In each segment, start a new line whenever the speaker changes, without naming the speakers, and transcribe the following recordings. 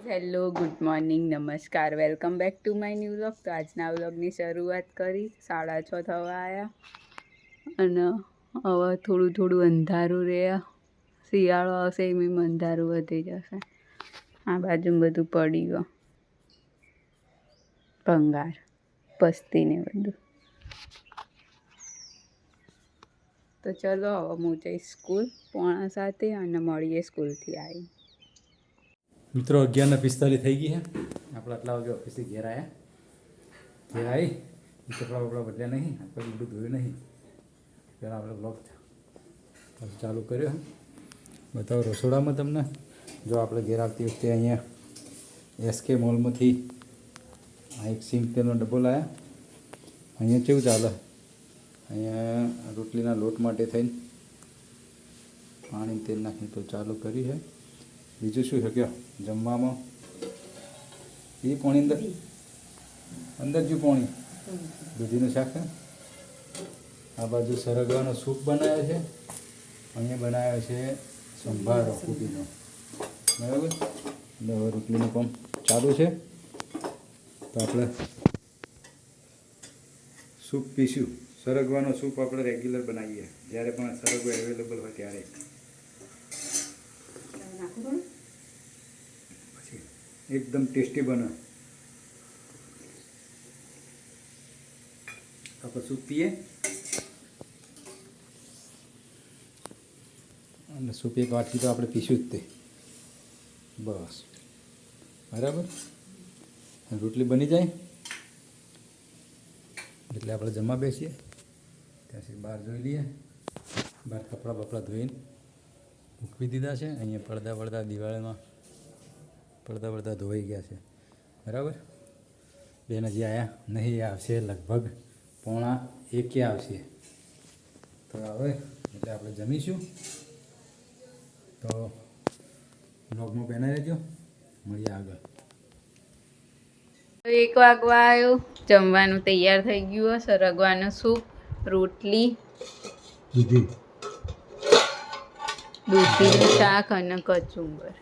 Hello, good morning, નમસ્કાર, welcome back to my new vlog. તો આજના વ્લોગની શરૂઆત કરી 6:30 થવા આવ્યા અને હવે થોડું અંધારું રહ્યા. શિયાળો આવશે એમ અંધારું વધી જશે. આ બાજુ બધું પડી ગયું, ભંગાર પસ્તી ને બધું. તો ચલો હવે હું જઈશ સ્કૂલ 6:45 અને મળીએ સ્કૂલથી આવી.
મિત્રો 11:45 થઈ ગઈ છે. આપણે આટલા વાગે ઓફિસથી ઘેર આવી કપડાં બદલ્યા નહીં, આપણે બધું ધોયું નહીં. પહેલાં આપણે બ્લોગ ચાલુ કર્યો. બતાવો રસોડામાં તમને. જો આપણે ઘેર આવતી વખતે અહીંયા એસકે મોલમાંથી આ એક સિંગ તેલનો ડબ્બો લાવ્યા. અહીંયા કેવું ચાલે, અહીંયા રોટલીના લોટ માટે થઈને પાણી તેલ નાખીને તો ચાલુ કરી છે. બીજું શું છે કયો જમવામાં? એ પાણી અંદર જ પાણી દૂધીનું શાક છે. આ બાજુ સરગવાનો સૂપ બનાવ્યો છે. અહીંયા બનાવ્યો છે સંભારો કોબીનો. બરાબર. એટલે હવે રોટલીનું કામ ચાલુ છે. તો આપણે સૂપ પીશું. સરગવાનો સૂપ આપણે રેગ્યુલર બનાવીએ જ્યારે પણ સરગવો અવેલેબલ હોય ત્યારે. એકદમ ટેસ્ટી બને. આપણે સૂપ પીએ અને સૂપ એક વાટકી તો આપણે પીશું જ તે. બસ બરાબર. રોટલી બની જાય એટલે આપણે જમવા બેસીએ. ત્યાંથી બહાર જોઈ લઈએ. બહાર કપડાં બપડા ધોઈને મૂકવી દીધા છે. અહીંયા પડદા દિવાળીમાં પડદા ધોવાઈ ગયા છે. બરાબર. બેન હજી આવ્યા નહીં, આવશે લગભગ 1:45 આવશે. તો આવે એટલે આપણે જમીશું. તો બ્લોગમાં બનાવી રહેજો, મળીએ આગળ.
1 વાગવા આવ્યો, જમવાનું તૈયાર થઈ ગયું. સરગવાનો સૂપ, રોટલી, દૂધીનું શાક અને કચુંબર,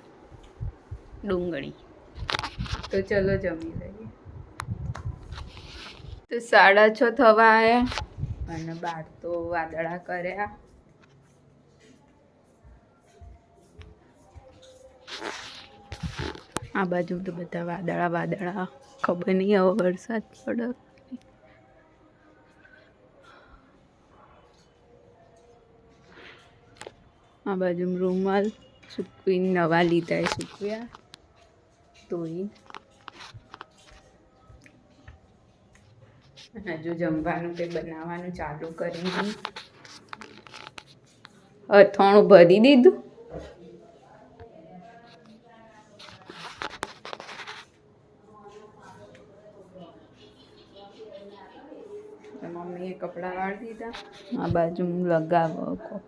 ડુંગળી. તો ચલો જમી લઈએ. તો 6:30 થવા આવ્યા અને બહાર તો વાદળા કર્યા. આ બાજુ તો બધા વાદળા. ખબર નહીં હવે વરસાદ પડે. આ બાજુ રૂમાલ સૂકવીને નવા લીધા સૂકવ્યા ધોઈ. હજુ જમવાનું કંઈ બનાવવાનું ચાલુ કરી. અથાણું ભરી દીધું. મમ્મીએ કપડાં વાળી દીધા. આ બાજુ લગાવો કોક.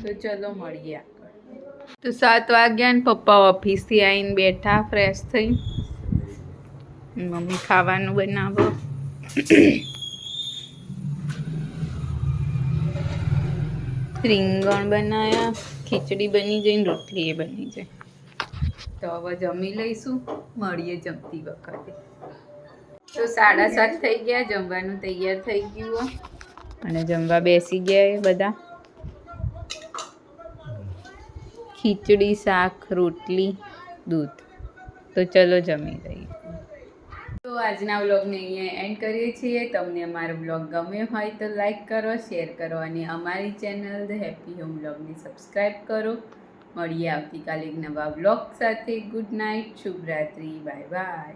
તો ચલો મળીએ આગળ. તો 7 વાગ્યા ને પપ્પા ઓફિસથી આવીને બેઠા ફ્રેશ થઈ. મમ્મી ખાવાનું બનાવો. રીંગણ બનાવ્યા, ખીચડી બની જાય ને રોટલી એ બની જાય. તો હવે જમી લઈશું, મળીએ જમતી વખતે. તો 7:30 થઈ ગયા, જમવાનું તૈયાર થઈ ગયું અને જમવા બેસી ગયા બધા. ખીચડી, શાક, રોટલી, દૂધ. તો ચલો જમી લઈએ. તો આજના વ્લોગને અહીંયા એન્ડ કરીએ છીએ. તમને અમારો વ્લોગ ગમ્યો હોય તો લાઈક કરો, શેર કરો અને અમારી ચેનલ ધ હેપી હોમ વ્લોગને સબસ્ક્રાઈબ કરો. મળીએ આવતીકાલે એક નવા વ્લોગ સાથે. ગુડ નાઇટ, શુભરાત્રી, બાય બાય.